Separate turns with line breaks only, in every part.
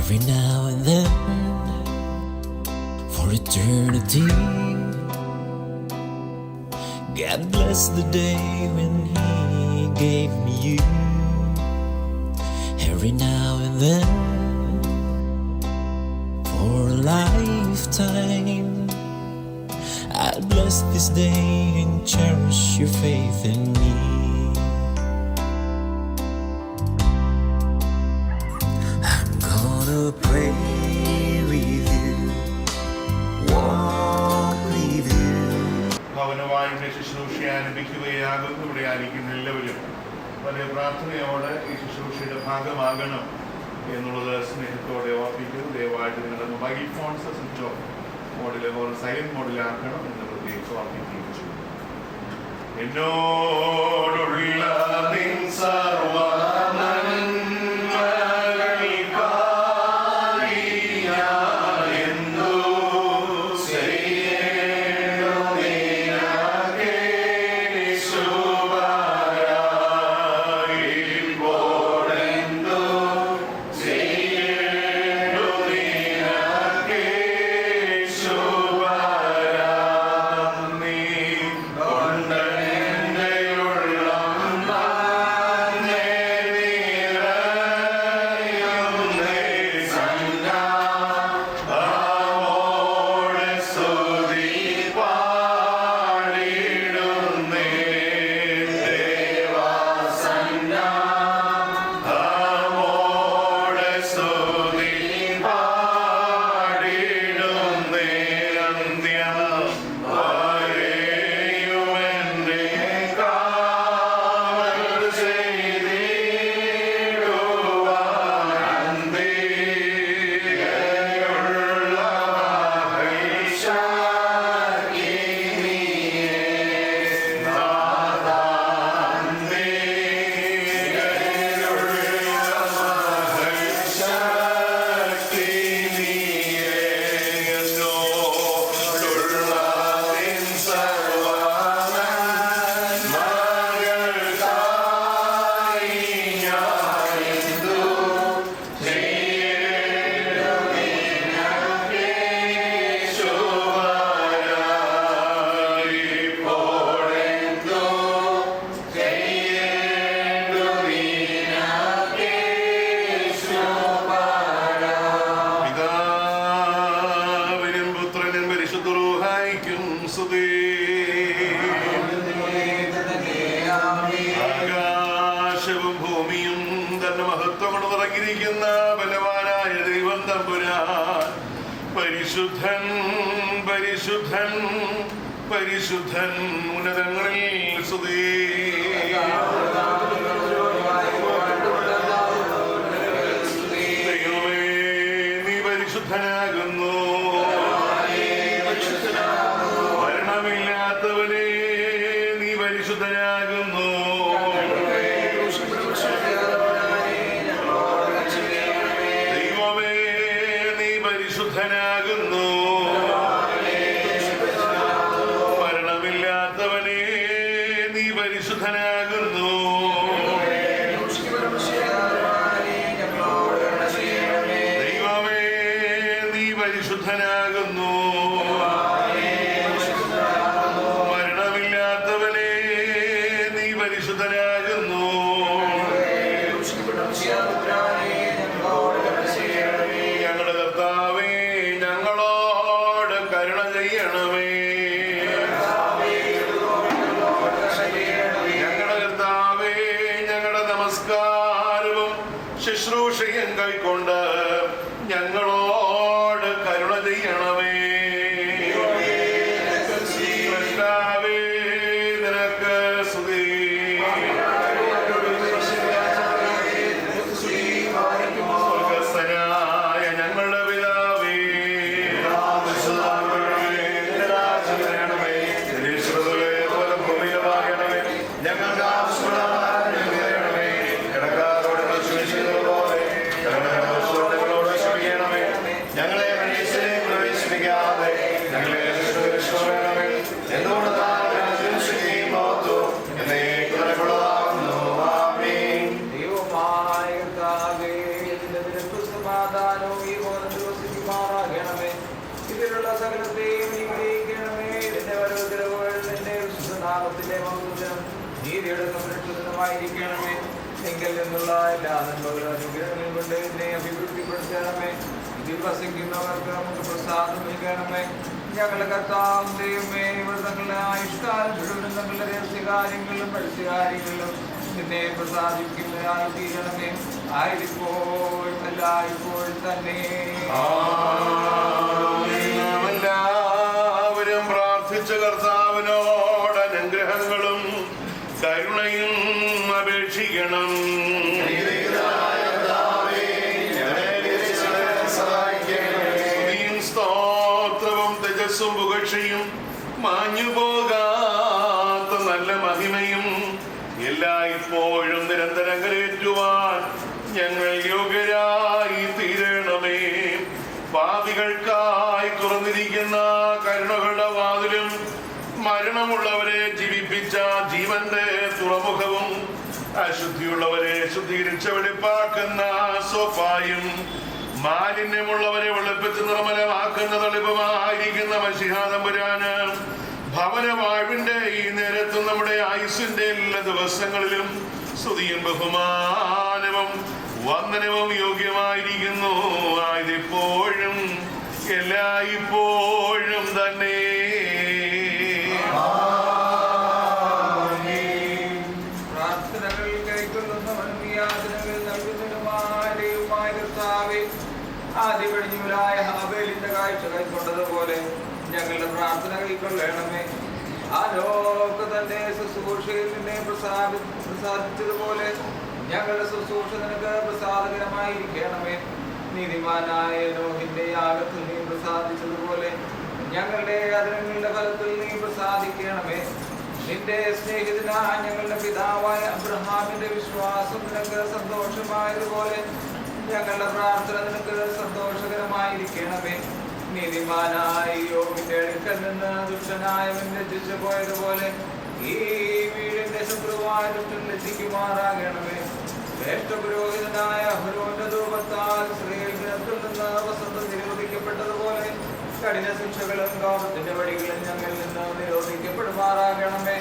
every now and then, for eternity. God bless the day when He gave me you. Every now and then, for a lifetime, I'll bless this day and cherish your faith in me. I'm gonna pray with you, walk with you.
ഭവനവായുടെ ശുശ്രൂഷ ആരംഭിക്കുകയാകുന്നു. ഇവിടെ ആയിരിക്കുന്ന എല്ലാവരും വലിയ പ്രാർത്ഥനയോടെ ഈ ശുശ്രൂഷയുടെ ഭാഗമാകണം എന്നുള്ളത് സ്നേഹത്തോടെ ഓർപ്പിക്കുന്നു. ദയവായിട്ട് നിങ്ങളുടെ മൊബൈൽ ഫോൺസ് സ്വിച്ച് ഓഫ് മോഡിൽ സൈലന്റ് മോഡിലാക്കണം എന്ന് പ്രത്യേകിച്ച് ഓർപ്പിക്കുകയും ചെയ്യും. എന്നോടുള്ള നിൻ സർവ്വ ആകാശവും ഭൂമിയും തന്റെ മഹത്വം കൊണ്ട് നിറഞ്ഞിരിക്കുന്ന ബലവാനായ ദൈവം തമ്പുരാൻ പരിശുദ്ധൻ പരിശുദ്ധൻ പരിശുദ്ധൻ ഉന്നതങ്ങളിൽ സ്തുതി. ദൈവമേ നീ പരിശുദ്ധനാകുന്നു. മരണമില്ലാത്തവനെ നീ പരിശുദ്ധനാകുന്നു. ദൈവമേ നീ പരിശുദ്ധനാകുന്നു. മരണമില്ലാത്തവനെ നീ പരിശുദ്ധനാകുന്നു. ദൈവമേ നീ പരിശുദ്ധനാകുന്നു. മരണമില്ലാത്തവനെ നീ പരിശുദ്ധനാകുന്നു. ഞങ്ങളുടെ കർത്താവേ ഞങ്ങളോട് കരുണ ചെയ്യണമേ. ഞങ്ങളുടെ കർത്താവേ ഞങ്ങളുടെ നമസ്കാരവും ശുശ്രൂഷയും കൈക്കൊണ്ട് ഞങ്ങളോട് കരുണ ചെയ്യണമേ. കർത്താവേ നിനക്ക് സ്തുതി. സ്വർഗ്ഗസ്ഥനായ ഞങ്ങളുടെ പിതാവേ, പോലെ ഭൂമിയിലാകണമേ. ഞങ്ങളുടെ ആവശ്യമുള്ള ഞങ്ങളെ കടക്കാരോട് പോലെ
നീതിയുടെ സംരക്ഷണമായിരിക്കണമേ. എങ്കിൽ നിന്നുള്ള എല്ലാ നന്മകളും അനുഗ്രഹങ്ങളും കൊണ്ട് എന്നെ അഭിവൃദ്ധിപ്പെടുത്തണമേ. ഇതിൽ വസിക്കുന്നവർക്ക് നമുക്ക് പ്രസാദം നൽകണമേ. ഞങ്ങളുടെ കർത്താവും ദൈവമേ, ഇവർ തങ്ങളുടെ ആയുഷ്കാലം മുഴുവനും തങ്ങളുടെ രഹസ്യകാര്യങ്ങളിലും പരസ്യകാര്യങ്ങളിലും നിന്നെ പ്രസാദിക്കുന്നതായി തീരണമേ. ആയിരിപ്പോഴും എല്ലായ്പ്പോഴും തന്നെ.
എല്ലാവരും പ്രാർത്ഥിച്ച കർത്താവിനോട് അനുഗ്രഹങ്ങളും കരുണയും അപേക്ഷിക്കണം. സ്തോത്രവും തേജസ്സും പുകഴ്ചയും മാഞ്ഞുപോകാത്ത നല്ല മഹിമയും എല്ലായ്പ്പോഴും നിരന്തരം കരേറ്റുവാൻ ഞങ്ങൾ യോഗ്യരായി തീരണമേ. പാപികൾക്കായി തുറന്നിരിക്കുന്ന കരുണകളുടെ വാതിലും മരണമുള്ളവരെ ജീവിപ്പിച്ച ജീവന്റെ തുറമുഖവും അശുദ്ധിയുള്ളവരെ ശുദ്ധീകരിച്ച വെളിപ്പാക്കുന്ന സോഫായും മാലിന്യമുള്ളവരെ വെളുപ്പിച്ച് നിർമ്മലമാക്കുന്ന തളിപ്പമായിരിക്കുന്ന മശിഹാ തമ്പുരാന് ഭവനവാഴ്വിന്റെ ഈ നേരത്തും നമ്മുടെ ആയുസ്സിന്റെ എല്ലാ ദിവസങ്ങളിലും സ്തുതിയും ബഹുമാനവും വന്ദനവും യോഗ്യമായിരിക്കുന്നു. ആയതിപ്പോഴും എല്ലായ്പ്പോഴും തന്നെ.
പ്രാർത്ഥനകൾ കൈക്കൊള്ളുന്നവനും യാതനകൾ നൽകുന്നതിനുമായ കർത്താവേ, ആദ്യപടിഞ്ഞൂലായ ഹാബേലിന്റെ കാഴ്ച കൈക്കൊണ്ടതുപോലെ ഞങ്ങളുടെ പ്രാർത്ഥന കൈക്കൊള്ളണമേ. ആ ലോക തന്റെ ശുശ്രൂഷയിൽ നിന്നെ പ്രസാദിച്ചതുപോലെ ഞങ്ങളുടെ ശുശ്രൂഷ നിനക്ക് പ്രസാദകരമായിരിക്കണമേ. നീതിമാനായ നോഹിന്റെ യാഗത്തിൽ നീ പ്രസാദിച്ചതുപോലെ ഞങ്ങളുടെ അതിരങ്ങളുടെ ഫലത്തിൽ നീ പ്രസാദിക്കണമേ. നിന്റെ സ്നേഹിതനായ ഞങ്ങളുടെ പിതാവായ അബ്രഹാമിന്റെ വിശ്വാസം നിനക്ക് സന്തോഷമായതുപോലെ ഞങ്ങളുടെ പ്രാർത്ഥന നിനക്ക് സന്തോഷകരമായിരിക്കണമേ. നീതിമാനായ യോബിന്റെ അടുക്കൽ നിന്ന് ദുഷ്ടനായവൻ ലജ്ജിച്ചു പോയതുപോലെ ഈ വീടിന്റെ ശത്രുവായ ദുഷ്ടൻ ലജ്ജിക്കുമാറാകണമേ. ശ്രേഷ്ഠ പുരോഹിതനായ അഹ്റോന്റെ ധൂപത്താൽ ഇസ്രായേൽ ജനത്തിൽ നിന്ന് വസന്തം നിരോധിക്കപ്പെട്ടതുപോലെ കഠിന ശിക്ഷകളും കോപത്തിന്റെ വടികളും ഞങ്ങളിൽ നിന്ന് നിരോധിക്കപ്പെടുമാറാകണമേ.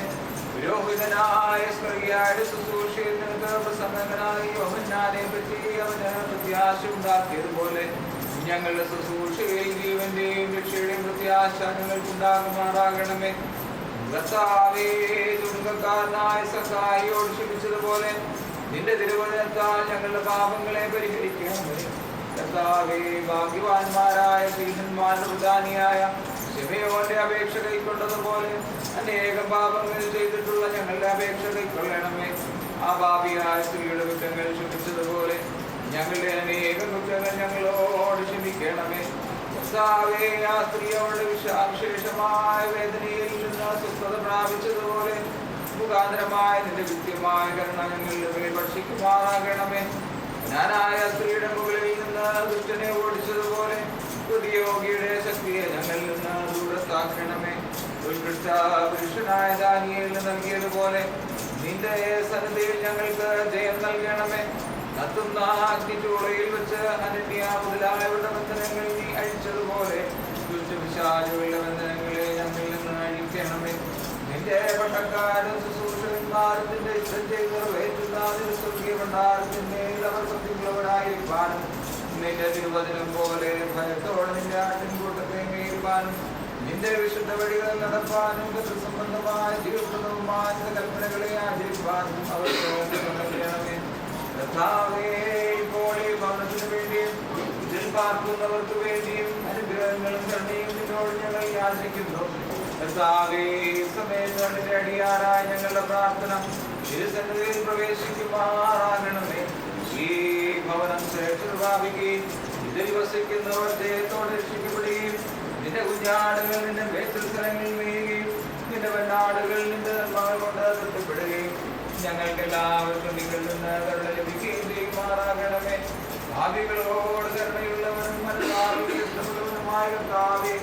പുരോഹിതനായ സ്വർഗീയായ ശുശ്രൂഷയിൽ നിനക്ക് പ്രസംഗകനായി യോഹന്നാനെ പറ്റി അവന് പ്രത്യാശ ഉണ്ടാക്കിയതുപോലെ ഞങ്ങളുടെ ശുശ്രൂഷയിൽ ജീവന്റെയും രക്ഷയുടെയും പ്രത്യാശ ഞങ്ങൾക്കുണ്ടാകുമാറാകണമേ. കർത്താവേ, ചുരുക്കക്കാരനായ സഖായിയോട് ക്ഷമിച്ചതുപോലെ നിന്റെ തിരുവചനത്താൽ ഞങ്ങളുടെ പാപങ്ങളെ പരിഹരിക്കണമേ. കർത്താവേ, ഭാഗ്യവാന്മാരായ പീഠന്മാരുടെ പ്രധാനിയായ ശിമയോന്റെ അപേക്ഷ കൈക്കൊണ്ടതുപോലെ അനേകം പാപങ്ങൾ ചെയ്തിട്ടുള്ള ഞങ്ങളുടെ അപേക്ഷ കൈക്കൊള്ളണമേ. ആ പാപിയായ സ്ത്രീയുടെ കുറ്റങ്ങൾ ക്ഷമിച്ചതുപോലെ ഞങ്ങളുടെ അനേകം കുറ്റങ്ങൾ ഞങ്ങളോട് ക്ഷമിക്കണമേ. കർത്താവേ, ആ സ്ത്രീയോട് വിശേഷമായ വേദനയിൽ നിന്ന് സ്വസ്ഥത പ്രാപിച്ചതുപോലെ മുഖാന്തരമായ നിന്റെ കൃത്യമായ കരുണ ഞങ്ങളുടെ മേൽ ഭക്ഷിക്കുമാറാകണമേ. ഞാനായ സ്ത്രീയുടെ മുകളിൽ നിന്ന് ദുഷ്ടനെ ഓടിച്ചതുപോലെ പുതിയോഗിയുടെ ശക്തിയെ ഞങ്ങളിൽ നിന്ന് ദൂരത്താക്കണമേ. ഉത്കൃഷ്ട പുരുഷനായ ദാനിയേലിന് നൽകിയതുപോലെ നിന്റെ സന്നിധിയിൽ ഞങ്ങൾക്ക് ജയം നൽകണമേ. കത്തുന്ന അഗ്നിചൂളയിൽ വെച്ച് അനന്യ മുതലായവരുടെ ബന്ധനങ്ങൾ നീ അഴിച്ചതുപോലെ ദുഷ്ടപിശാചുകളുടെ ബന്ധനങ്ങളെ ഞങ്ങളിൽ നിന്ന് അഴിക്കണമേ. നിന്റെ പട്ടക്കാരും ശുശ്രൂഷകന്മാരും നിന്റെ ഇഷ്ടം ചെയ്ത് നിറവേറ്റുന്ന സ്വർഗീയ ഭണ്ഡാരത്തിന്റെ അവർ സത്യമുള്ളവരായിരിക്കാനും നിന്റെ തിരുവചനം പോലെ ഭയത്തോടെ നിന്റെ ആട്ടിൻകൂട്ടത്തെ മേൽപ്പാനും നിന്റെ വിശുദ്ധ വഴികൾ നടപ്പാനും സംബന്ധമായ ജീവപ്രദവുമായ കൽപ്പനകളെ ആചരിപ്പാനും അവർക്ക് നൽകണമേ. കർത്താവേ, ഇപ്പോൾ ഈ ഭവനത്തിനു വേണ്ടിയും ഇതിൽ പാർക്കുന്നവർക്ക് വേണ്ടിയും അനുഗ്രഹങ്ങളും കരുണയും നിന്നോട് ഞങ്ങൾ യാചിക്കുന്നു. കർത്താവേ, സമയത്ത് നിന്റെ അടിയാറായ ഞങ്ങളുടെ പ്രാർത്ഥന തിരുസന്നിധിയിൽ പ്രവേശിക്കുമാറാകണമേ. ഈ ഭവനം ശ്രേഷ്ഠത പ്രാപിക്കുകയും ഇതിൽ വസിക്കുന്നവർ ജയത്തോടെ രക്ഷിക്കപ്പെടുകയും നിന്റെ കുഞ്ഞാടുകൾ നിന്റെ മേച്ചിൽ സ്ഥലങ്ങളിൽ വീഴുകയും നിന്റെ വെണ്ണാടുകൾ നിന്റെ നന്മകൾ കൊണ്ട് തൃപ്തിപ്പെടുകയും ഞങ്ങൾക്ക് എല്ലാവർക്കും നിങ്ങളിൽ നിന്ന് കരുണ ലഭിക്കുകയും ചെയ്യുമാറാകണമേ. ഭാവികളോട് കരുണയുള്ളവനും മനസ്സാറുകൾ ഇഷ്ടമുള്ളവനുമായ കർത്താവേ,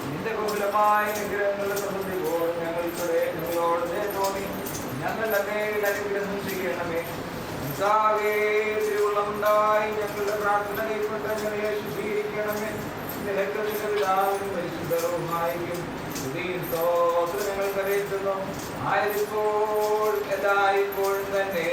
നിന്റെ ബഹുലമായ അനുഗ്രഹങ്ങളുടെ സമൃദ്ധിയോട് ഞങ്ങളോട് തോന്നി ഞങ്ങളുടെ മേൽ അനുഗ്രഹം ചെയ്യണമേ. തിരുവുള്ളമുണ്ടായി ഞങ്ങളുടെ പ്രാർത്ഥന കൈക്കൊണ്ട് ഞങ്ങളെ ശുദ്ധീകരിക്കണമേ. നിനക്ക് പിതാവിനും പരിശുദ്ധവുമായിരിക്കും ഞങ്ങൾ കരയറ്റുന്നു. ആയതിപ്പോൾ എല്ലായ്പ്പോഴും തന്നെ.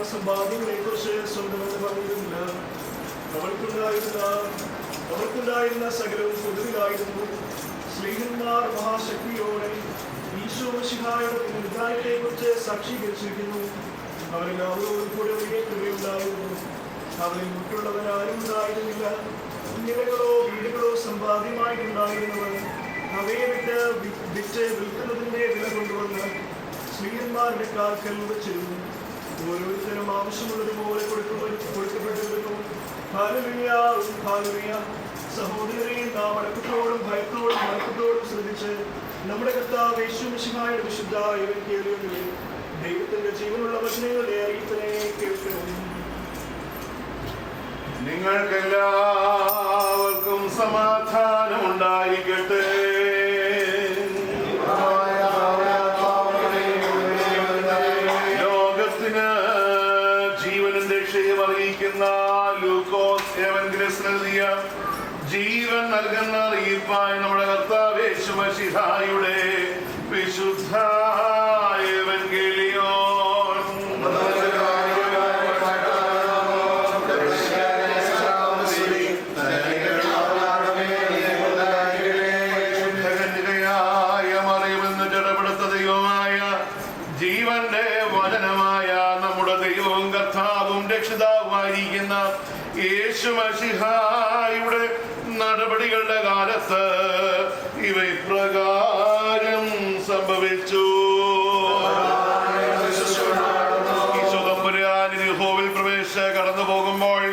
സമ്പാദ്യങ്ങളെക്കുറിച്ച് സ്വന്തമെന്ന് പറഞ്ഞിരുന്നില്ല. അവർക്കുണ്ടായിരുന്ന സകലവും പൊതുവിലായിരുന്നു. സ്ലീഹന്മാർ മഹാശക്തിയോടെ ഈശോ മിശിഹായുടെ പുനരുദ്ധാനത്തെക്കുറിച്ച് സാക്ഷീകരിച്ചിരിക്കുന്നു. അവരെല്ലാവരോടും കൂടെ വലിയ കൃപയുണ്ടായിരുന്നു. അവരിൽ മറ്റുള്ളവരാരും ഉണ്ടായിരുന്നില്ല. നിലകളോ വീടുകളോ സമ്പാദ്യമായിട്ടുണ്ടായിരുന്നവർ അവയെ വിറ്റ് വിൽക്കുന്നതിന്റെ വില കൊണ്ടുവന്ന് സ്ലീഹന്മാരുടെ കാൽക്കൽ വെച്ചിരുന്നു. ഓരോരുത്തരും ആവശ്യമുള്ളതുപോലെ കൊടുക്കപ്പെട്ടിരുന്നു. Hallelujah, hallelujah. സഹോദരരെയും നാം അടക്കത്തോടും ഭയത്തോടും മടക്കത്തോടും ശ്രദ്ധിച്ച് നമ്മുടെ കർത്താവ് യേശു മിശിഹായുടെ വിശുദ്ധ എവങ്കേലിയോനിലെ ദൈവത്തിന്റെ ജീവനുള്ള വചനങ്ങളുടെ അറിയിപ്പിനെ കേൾക്കണം.
നിങ്ങൾക്കെല്ലാവർക്കും സമാധാനം ഉണ്ടായിരിക്കട്ടെ. ലോകത്തിന് ജീവനും രക്ഷയും അറിയിക്കുന്ന ലൂക്കോസ് എവങ്കേലിസ്റ്റ് എഴുതിയ ജീവൻ നൽകുന്ന അറിയിപ്പായി നമ്മുടെ കർത്താവ് യേശു മിശിഹായുടെ വിശുദ്ധ എവങ്കേലിയോൻ. ജീവന്റെ വചനമായ നമ്മുടെ ദൈവവും കർത്താവും രക്ഷിതാവുമായിരിക്കുന്ന യേശു മിശിഹായുടെ നടപടികളുടെ കാലത്ത് ഇവ ഇപ്രകാരം സംഭവിച്ചു. യഹോവയിൽ പ്രവേശിച്ച് കടന്നു പോകുമ്പോൾ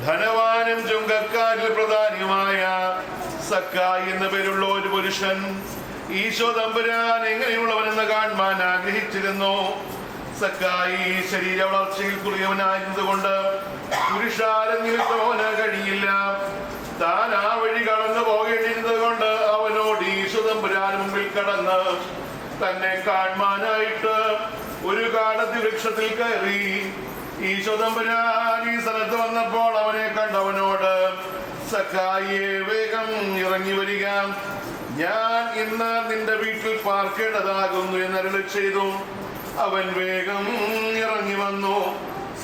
ധനവാനും ചുങ്കക്കാരിൽ പ്രധാനിയുമായ സക്കായി എന്ന പേരുള്ള ഒരു പുരുഷൻ ഈശോ തമ്പുരാൻ എങ്ങനെയുള്ളവനെന്ന് കാണുവാൻ ആഗ്രഹിച്ചിരുന്നു. സക്കായി ശരീര വളർച്ചയിൽ കുറിയവനായിരുന്നത് കൊണ്ട് പുരുഷാരം നിമിത്തമോന് കഴിയില്ല. താൻ ആ വഴി കടന്നു പോകേണ്ടിരുന്നത് കൊണ്ട് അവനോട് ഈശോ തമ്പുരാൻ മുമ്പിൽ കടന്ന് തന്നെ കാണുവാനായിട്ട് ഒരു കാടത്തി വൃക്ഷത്തിൽ കയറി. ഈശോ തമ്പുരാൻ ഈ സ്ഥലത്ത് വന്നപ്പോൾ അവനെ കണ്ടവനോട്, സക്കായിയെ, വേഗം ഇറങ്ങി വരിക, ഞാൻ ഇന്ന് നിന്റെ വീട്ടിൽ പാർക്കേണ്ടതാകുന്നു എന്നരുളി ചെയ്തു. അവൻ വേഗം ഇറങ്ങി വന്നു.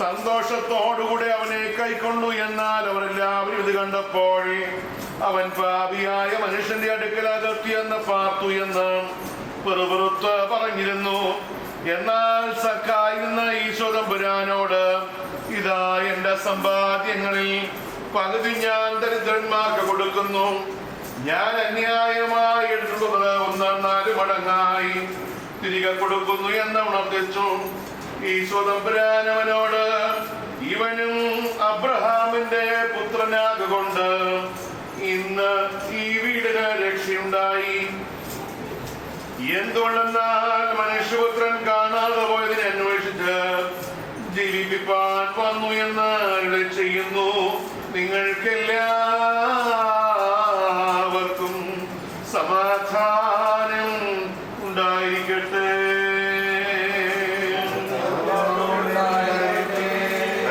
സന്തോഷത്തോടുകൂടെ അവനെ കൈക്കൊണ്ടു. എന്നാൽ അവരെല്ലാവരും ഇത് കണ്ടപ്പോൾ അവൻ പാപിയായ മനുഷ്യന്റെ അടുക്കൽ അകത്തിയെന്ന് പാർത്തു എന്ന് പെറുപെറുത്ത് പറഞ്ഞിരുന്നു. എന്നാൽ സക്കായി എന്ന ഈശോ തമ്പുരാനോട്, ഇതാ എന്റെ സമ്പാദ്യങ്ങളിൽ പകുതി ഞാൻ ദരിദ്രന്മാർക്ക് കൊടുക്കുന്നു. ഞാൻ അന്യായമായി എടുത്തുള്ളത് 1/4 മടങ്ങായി തിരികെ കൊടുക്കുന്നു എന്ന് ഉണർത്തിച്ചു. ഈശോ തമ്പുരാൻ അവനോട്, ഇവനും അബ്രഹാമിന്റെ പുത്രനാകൊണ്ട് ഇന്ന് ഈ വീടിന് രക്ഷയുണ്ടായി. എന്തുകൊണ്ടെന്നാൽ മനുഷ്യപുത്രൻ കാണാതെ പോയതിനെ അന്വേഷിച്ച് ജീവിപ്പിപ്പാൻ വന്നു എന്ന് അരുളി ചെയ്യുന്നു. നിങ്ങൾക്കെല്ലാവർക്കും സമാധാനം ഉണ്ടായിരിക്കട്ടെ.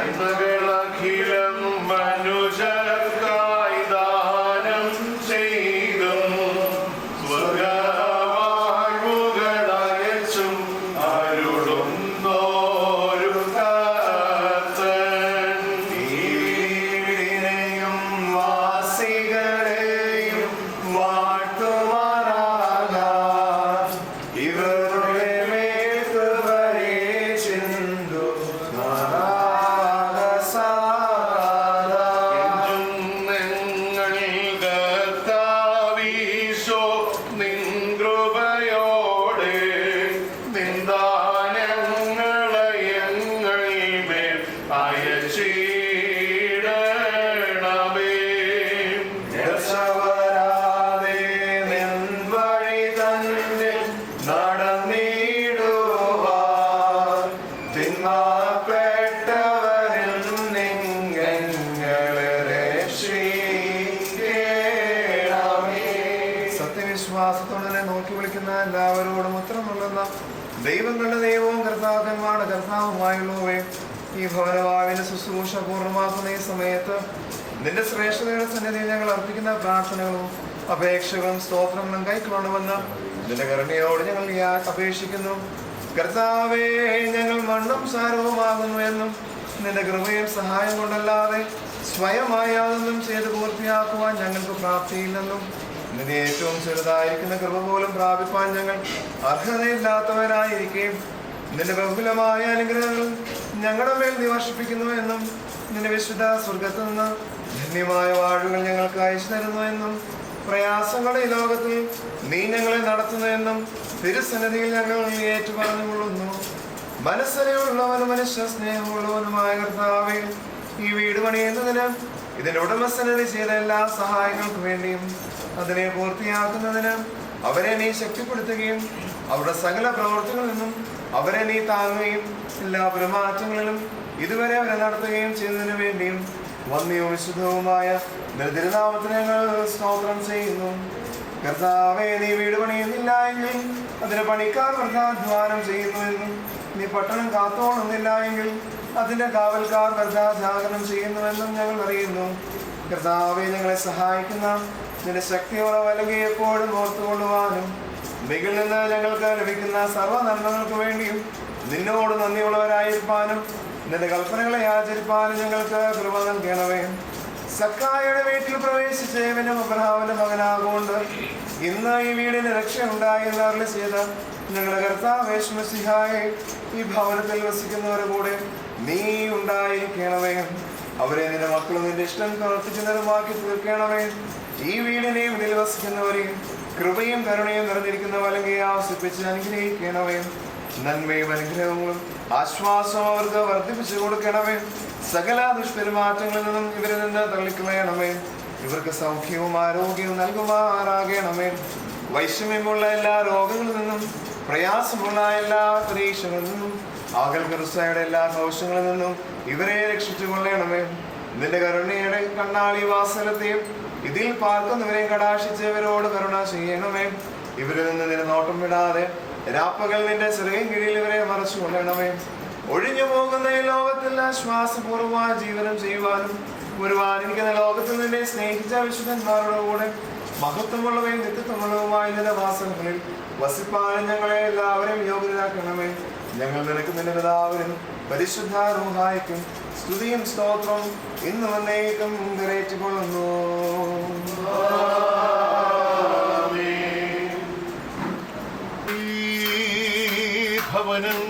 നന്മകളഖിലം മനുഷ്യർക്കായി ദാനം ചെയ്തും സ്വർഗ്ഗവാഴ്വുകളയച്ചും അരുളുന്നോരു കർത്തൻ.
ഈടിനെയും വാസികളെയും വാഴ്ത്തുമാറാക. ഇവരുടെ മേത്ത് വരെ ചിന്തു
കർത്താവീശോ നിൻ കൃപയോടെ നിന്ദാനങ്ങളെ ഞങ്ങളിന്മേൽ അയച്ചിടണമേ.
രക്ഷവരാതെ നിൻ വഴി തന്നെ നടന്നിടുവാൻ തിന്മപ്പെട്ടവരിൽ നിങ്ങളെ രക്ഷിക്കണമേ. സത്യവിശ്വാസത്തോടെ നോക്കി വിളിക്കുന്ന എല്ലാവരോടും ഉത്തരമുള്ള ദൈവങ്ങളുടെ ദൈവവും കർത്താക്കന്മാരുടെ കർത്താവുമായുള്ളവേ, ഈ ഭവനവാവിന്റെ ശുശ്രൂഷ പൂർണ്ണമാക്കുന്ന ഈ സമയത്ത് നിന്റെ ശ്രേഷ്ഠതയുടെ സന്നിധിയിൽ ഞങ്ങൾ അർപ്പിക്കുന്ന പ്രാർത്ഥനകളും അപേക്ഷകളും സ്തോത്രങ്ങളും കൈക്കൊള്ളണമെന്ന് നിന്റെ കരുണയോട് ഞങ്ങൾ അപേക്ഷിക്കുന്നു. കർത്താവേ, ഞങ്ങൾ മണ്ണും സാരവുമാകുന്നു എന്നും നിന്റെ കൃപയും സഹായം കൊണ്ടല്ലാതെ സ്വയമായി യാതൊന്നും ചെയ്ത് പൂർത്തിയാക്കുവാൻ ഞങ്ങൾക്ക് പ്രാപ്തിയില്ലെന്നും നിന്റെ ഏറ്റവും ചെറുതായിരിക്കുന്ന കൃപ പോലും പ്രാപിപ്പാൻ ഞങ്ങൾ അർഹതയില്ലാത്തവരായിരിക്കുകയും നിന്റെ ബഹുലമായ അനുഗ്രഹങ്ങൾ ഞങ്ങളുടെ മേൽ നീ വർഷിപ്പിക്കുന്നു എന്നും നിന്റെ വിശുദ്ധ സ്വർഗത്തിൽ നിന്ന് ധന്യമായ വാഴുകൾ ഞങ്ങൾക്ക് അയച്ചു തരുന്നു എന്നും പ്രയാസങ്ങളുടെ ഈ ലോകത്തിൽ നീ ഞങ്ങളെ നടത്തുന്നു എന്നും തിരുസന്നിധിയിൽ ഞങ്ങൾ ഏറ്റുപറഞ്ഞുകൊള്ളുന്നു. മനസ്സരയുള്ളവനും മനുഷ്യ സ്നേഹമുള്ളവനുമായ കർത്താവേ, ഈ വീട് പണിയുന്നതിന് ഇതിന്റെ ഉടമസ്ഥനതി ചെയ്ത എല്ലാ സഹായങ്ങൾക്കു വേണ്ടിയും അതിനെ പൂർത്തിയാക്കുന്നതിന് അവരെ നീ ശക്തിപ്പെടുത്തുകയും അവരുടെ സകല പ്രവർത്തനങ്ങളിൽ നിന്നും അവരെ നീ താങ്ങുകയും എല്ലാ പെരുമാറ്റങ്ങളിലും ഇതുവരെ അവരെ നടത്തുകയും ചെയ്യുന്നതിന് വേണ്ടിയും വന്യവും വിശുദ്ധവുമായ തിരുനാമത്തിന് ഞങ്ങൾ സ്തോത്രം ചെയ്യുന്നു. കർത്താവേ, നീ വീട് പണിയുന്നില്ല എങ്കിൽ അതിന് പണിക്കാർ വൃഥാധ്വാനം ചെയ്യുന്നു എന്നും നീ പട്ടണം കാത്തോളുന്നില്ല എങ്കിൽ അതിന്റെ കാവൽക്കാർ വൃഥാജാഗരണം ചെയ്യുന്നുവെന്നും ഞങ്ങൾ അറിയുന്നു. കർത്താവേ, ഞങ്ങളെ സഹായിക്കുന്ന നിന്റെ ശക്തിയോടെ അല്ലെങ്കിൽ എപ്പോഴും ഓർത്തുകൊള്ളുവാനും മികിൽ നിന്ന് ഞങ്ങൾക്ക് ലഭിക്കുന്ന സർവ്വ നന്മകൾക്ക് വേണ്ടിയും നിന്നോട് നന്ദിയുള്ളവരായിരിക്കാനും നിന്റെ കൽപ്പനകളെ ആചരിപ്പാനും ഞങ്ങൾക്ക് കൃപ നൽകണമേ. സക്കായുടെ വീട്ടിൽ പ്രവേശിച്ച് ഇവനും അബ്രഹാമിന്റെ മകനാകൊണ്ട് ഇന്ന് ഈ വീടിന് രക്ഷയുണ്ടായി എന്ന് അരുളി ചെയ്ത ഞങ്ങളുടെ കർത്താവ് മിശിഹായെ, ഈ ഭവനത്തിൽ വസിക്കുന്നവരുടെ കൂടെ നീ ഉണ്ടായിരിക്കണമേ. അവരെ നിന്റെ മക്കളും നിന്റെ ഇഷ്ടം പ്രവർത്തിക്കുന്നവരുമാക്കി തീർക്കണമേ. ഈ വീടിനെയും ഇതിൽ വസിക്കുന്നവരെയും കൃപയും കരുണയും നിറഞ്ഞിരിക്കുന്ന വലങ്കയെ ആവസിപ്പിച്ച് അനുഗ്രഹിക്കണമേ. നന്മയും അനുഗ്രഹങ്ങളും ആശ്വാസവും അവർക്ക് വർദ്ധിപ്പിച്ചു കൊടുക്കണമേ. സകല ദുഷ്പെരുമാറ്റങ്ങളിൽ നിന്നും ഇവരിൽ നിന്ന് തള്ളിക്കളയണമേ. ഇവർക്ക് സൗഖ്യവും ആരോഗ്യവും നൽകുമാറാകണമേ. വൈഷമ്യമുള്ള എല്ലാ രോഗങ്ങളിൽ നിന്നും പ്രയാസമുള്ള എല്ലാ പരീക്ഷകളിൽ നിന്നും ആകൽക്കറുസയുടെ എല്ലാ ദോഷങ്ങളിൽ നിന്നും ഇവരെ രക്ഷിച്ചു കൊള്ളണമേ. നിന്റെ കരുണയുടെ കണ്ണാളി വാസലത്തെയും ഇതിൽ പാർക്കുന്നവരെയും കടാക്ഷിച്ച് ഇവരോട് കരുണ ചെയ്യണമേ. ഇവരിൽ നിന്ന് നിന്റെ നോട്ടം വിടാതെ രാപ്പകൽ നിന്റെ ചെറിയ കീഴിൽ ഇവരെ മറച്ചു കൊള്ളണമേ. ഒഴിഞ്ഞു പോകുന്ന ഈ ലോകത്തിൽ ശ്വാസപൂർവമായ ജീവനം ചെയ്യുവാനും വരുവാനിരിക്കുന്ന ലോകത്തിൽ നിന്നെ സ്നേഹിച്ച വിശുദ്ധന്മാരുടെ കൂടെ മഹത്വമുള്ളവയും നിത്യത്വമുള്ളതുമായ നിന്റെ വാസനകളിൽ വസിപ്പാനും ഞങ്ങളെ എല്ലാവരെയും യോഗ്യരാക്കണമേ. ഞങ്ങൾ നിനക്ക് നിന്റെ പിതാവിനും പരിശുദ്ധ റൂഹായിക്കും സ്തുതിയും സ്തോത്രം ഇന്ന് വന്നേക്കും നിറയേറ്റുകൊള്ളുന്നു.
ഭവനം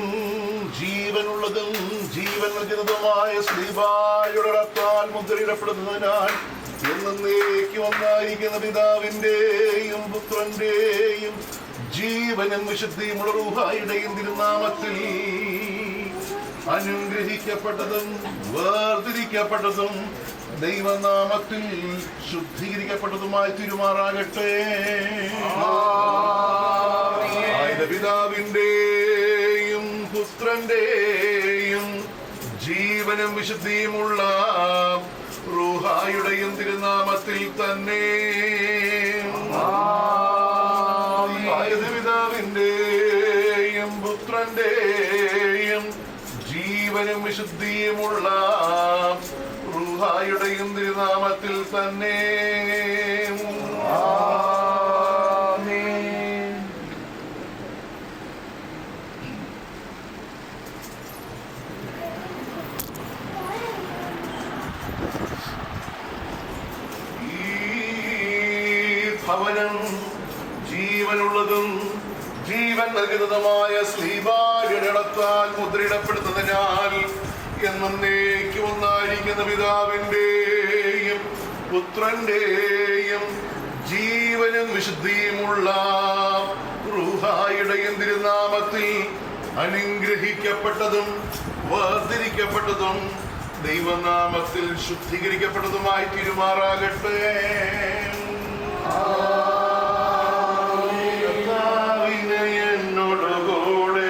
ജീവനുള്ളതും ജീവൻ നൽകുന്നതുമായ ശ്രീബായുടെ റത്താൽ മുദ്രയിടപ്പെടുന്നതിനാൽ എന്നേക്കും ഒന്നായിരിക്കുന്ന പിതാവിന്റെയും പുത്രന്റെയും ജീവനും വിശുദ്ധിയുമുള്ള റൂഹായുടെയും തിരുനാമത്തിൽ അനുഗ്രഹിക്കപ്പെട്ടതും വേർതിരിക്കപ്പെട്ടതും ദൈവനാമത്തിൽ ശുദ്ധീകരിക്കപ്പെട്ടതുമായി തിരുമാറാകട്ടെ. പിതാവിന്റെയും പുത്രന്റെയും ജീവനും വിശുദ്ധിയുമുള്ള റൂഹായുടെയും തിരുനാമത്തിൽ തന്നെ പിതാവിന്റെയും പുത്രന്റെയും ജീവനും വിശുദ്ധിയുമുള്ള റൂഹായുടെയും തിരുനാമത്തിൽ തന്നെ ഭവനം ജീവനുള്ളതും ജീവൻ നൽകുന്നതുമായ ശ്ലീബാര്യടത്താൽ മുദ്രയിടപ്പെടുന്നതിനാൽ എന്നേക്കും ഒന്നായിരിക്കുന്ന പിതാവിന്റെയും പുത്രന്റെയും ജീവനും വിശുദ്ധിയുമുള്ള റൂഹായുടെയും തിരുനാമത്തിൽ അനുഗ്രഹിക്കപ്പെട്ടതും വേർതിരിക്കപ്പെട്ടതും ദൈവനാമത്തിൽ ശുദ്ധീകരിക്കപ്പെട്ടതുമായി തിരുമാറാകട്ടെ. എന്നോടുകൂടെ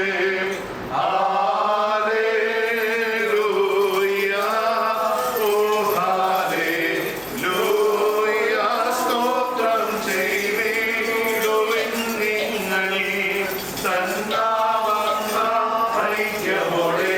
സ്തോത്രം ചെയ്തിടുവിൻ നിങ്ങൾ ഐക്യമോടെ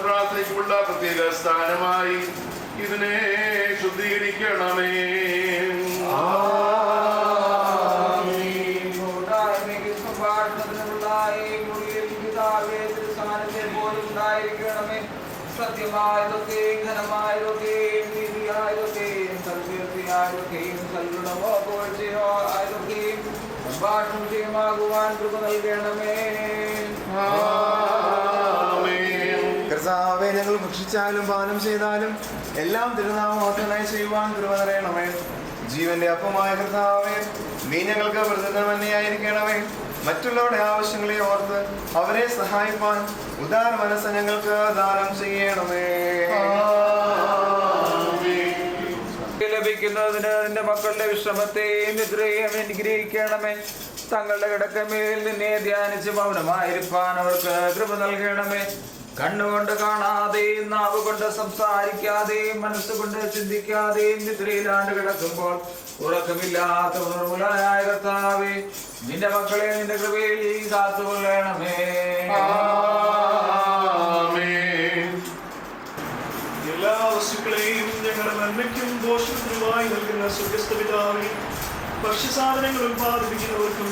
പ്രാർത്ഥനയ്ക്കുള്ള പ്രത്യേക സ്ഥാനമായി ഇതിനെ ശുദ്ധീകരിക്കണമേ. സത്യമായതൊക്കെയും ഘനമായതൊക്കെയും നീതിയായതൊക്കെയും സൽകീർത്തിയായതൊക്കെയും സൽഗുണമോ പോഴ്ചയോ ആയതൊക്കെയും സംഭാഷണം ചെയ്യുമാകുവാൻ കൃപ നൽകണമേ.
കർത്താവേ, ഞങ്ങൾ ഭക്ഷിച്ചാലും പാനം ചെയ്താലും എല്ലാം തിരുനാമത്തിനായി ചെയ്യുവാൻ കൃപ തരയണമേ. ജീവന്റെ അപ്പമായ കർത്താവേ, നീ ഞങ്ങൾക്ക് പ്രതിദിനം തന്നെയായിരിക്കണമേ. മറ്റുള്ളവരുടെ ആവശ്യങ്ങളെ ഓർത്ത് അവരെ സഹായിപ്പാൻ ഉദാര മനസ്സ് ഞങ്ങൾക്ക് ദാനം ചെയ്യണമേ.
ലഭിക്കുന്നതിന് നിന്റെ മക്കളുടെ വിശ്രമത്തെയും നിദ്രയെയും അനുഗ്രഹിക്കണമേ. തങ്ങളുടെ കിടക്കമേൽ നിന്നെ ധ്യാനിച്ച് മൗനമായിരിക്കാൻ അവർക്ക് കൃപ നൽകണമേ. കണ്ണുകൊണ്ട് കാണാതെയും നാവ് കൊണ്ട് സംസാരിക്കാതെയും മനസ്സുകൊണ്ട് ചിന്തിക്കാതെയും നിദ്രയിലാണ്ട് കിടക്കുമ്പോൾ ഉറക്കമില്ലാത്ത നിർമ്മലനായ കർത്താവേ, നിന്റെ മക്കളെ നിന്റെ കൃപയിൽ കാത്തുകൊള്ളണമേ.
എല്ലാ വസ്തുക്കളെയും ഞങ്ങളുടെ നന്മയ്ക്കും ദോഷത്തിനുമായി നൽകുന്ന സ്വർഗ്ഗസ്ഥ പിതാവേ, ഭക്ഷ്യസാധനങ്ങൾ ഉത്പാദിപ്പിക്കുന്നവർക്കും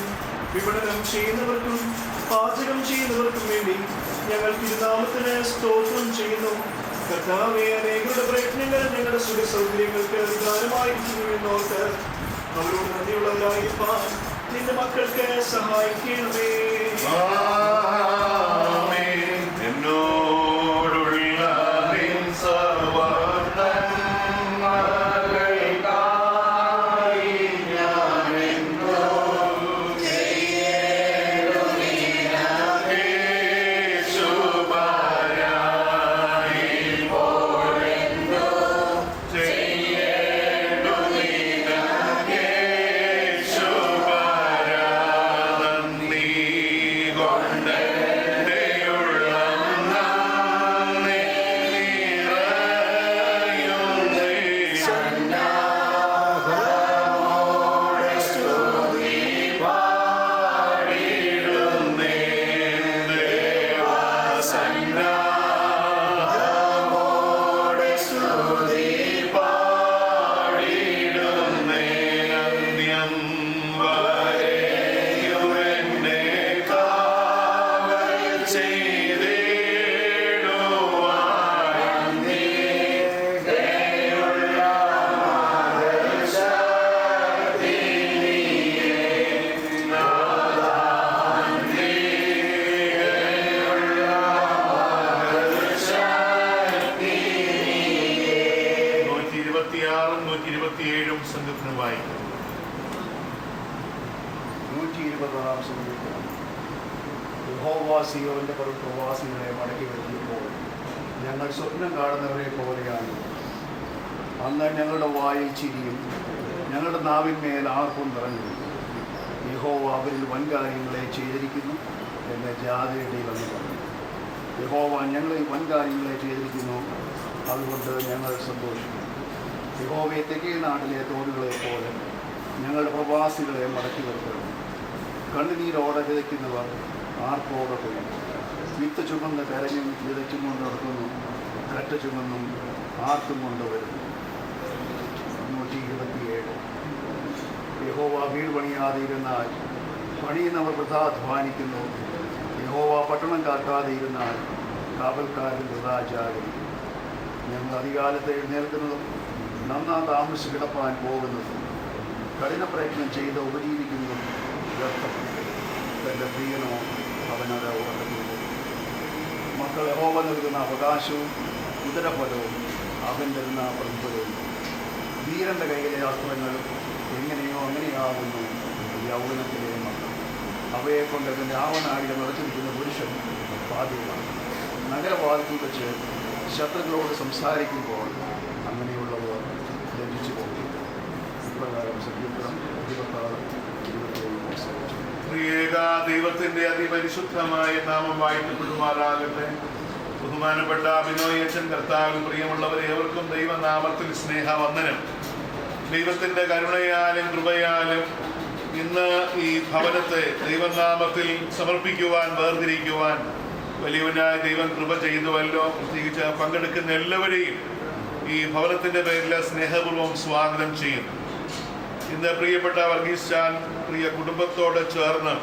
വിപണനം ചെയ്യുന്നവർക്കും പാചകം ചെയ്യുന്നവർക്കും വേണ്ടി ഞങ്ങൾ തിരുനാമത്തിന് സ്തോത്രം ചെയ്യുന്നു. കർത്താവേ, അനേകരുടെ പ്രയത്നങ്ങൾ ഞങ്ങളുടെ സുഖ സൗകര്യങ്ങൾക്ക് ദാനമായിരിക്കുന്നു എന്നോർത്ത് അവരോട് നന്ദിയുള്ളവരായിരിക്കാൻ നിന്റെ മക്കൾക്ക് സഹായിക്കണമേ.
യഹോവ പ്രവാസികളെ മടക്കി വരുമ്പോൾ ഞങ്ങൾ സ്വപ്നം കാണുന്നവരെ പോലെയാണ്. അന്ന് ഞങ്ങളുടെ വായിൽ ചിരിയും ഞങ്ങളുടെ നാവിന്മേൽ ആർപ്പും നിറഞ്ഞു. യഹോവ അവരിൽ വൻകാര്യങ്ങളെ ചെയ്തിരിക്കുന്നു എന്ന് ജാതിയുടെ വന്ന് പറഞ്ഞു. യഹോവ ഞങ്ങളിൽ വൻകാര്യങ്ങളെ ചെയ്തിരിക്കുന്നു, അതുകൊണ്ട് ഞങ്ങൾ സന്തോഷിക്കുന്നു. യഹോവയെ തെക്കേ നാട്ടിലെ തോടുകളെ പോലെ ഞങ്ങളുടെ പ്രവാസികളെ മടക്കി വരുത്തണം. കണ്ണുനീരോടെ വിതയ്ക്കുന്നവർ ആർപ്പോടെ പോയി വിത്ത് ചുമന്ന് കരഞ്ഞും വിതച്ചും കൊണ്ട് നടക്കുന്നു, കറ്റ ചുമന്നും ആർക്കും കൊണ്ടുവരുന്നു. 127. യഹോവ വീട് പണിയാതെ ഇരുന്നാൽ പണിയുന്നവർ വൃഥാധ്വാനിക്കുന്നു. യഹോവ പട്ടണം കാക്കാതെ ഇരുന്നാൽ കാവൽക്കാരൻ വൃഥാചാരിക്കും. ഞങ്ങൾ അധികാലത്ത് എഴുന്നേൽക്കുന്നതും നന്നാ താമസിച്ച് കിടപ്പാൻ പോകുന്നതും കഠിന പ്രയത്നം ചെയ്ത് ഉപജീവിക്കുന്നതും വ്യർത്ഥമാണ്. തൻ്റെ പ്രിയനോ അവനത് ഉറക്കുന്നു. മക്കൾ യഹോവ നൽകുന്ന അവകാശവും ഉദരഫലവും അവൻ തരുന്ന പ്രതിഫലവും. ധീരൻ്റെ കയ്യിലെ അസ്ത്രങ്ങൾ എങ്ങനെയോ അങ്ങനെയാകുന്നു യൗവനത്തിലെ മക്കൾ. അവയെ കൊണ്ട് തൻ്റെ ആവനാടികൾ നിറച്ചിരിക്കുന്ന പുരുഷൻ ബാധ്യമാണ്. നഗരവാതിൽ വെച്ച് ശത്രുക്കളോട് സംസാരിക്കുമ്പോൾ അങ്ങനെയുള്ളവർ ലഭിച്ചു പോകും. ഇപ്രകാരം സങ്കീർത്തനം 26:27.
പ്രിയേക ദൈവത്തിന്റെ അതിപരിശുദ്ധമായ നാമം വാഴ്ത്തപ്പെടുമാറാകട്ടെ. ബഹുമാനപ്പെട്ട ബിനോയച്ചൻ കർത്താവിൽ പ്രിയമുള്ളവരെ ഏവർക്കും ദൈവനാമത്തിൽ സ്നേഹവന്ദനം. ദൈവത്തിന്റെ കരുണയാലും കൃപയാലും ഇന്ന് ഈ ഭവനത്തെ ദൈവനാമത്തിൽ സമർപ്പിക്കുവാൻ വേർതിരിക്കുവാൻ വലിയവനായ ദൈവം കൃപ ചെയ്തുവല്ലോ. പ്രത്യേകിച്ച് പങ്കെടുക്കുന്ന എല്ലാവരെയും ഈ ഭവനത്തിന്റെ പേരിൽ സ്നേഹപൂർവ്വം സ്വാഗതം ചെയ്യുന്നു. ഇന്ന് പ്രിയപ്പെട്ട വർഗീസ് ചാൻ പ്രിയ കുടുംബത്തോട് ചേർന്ന്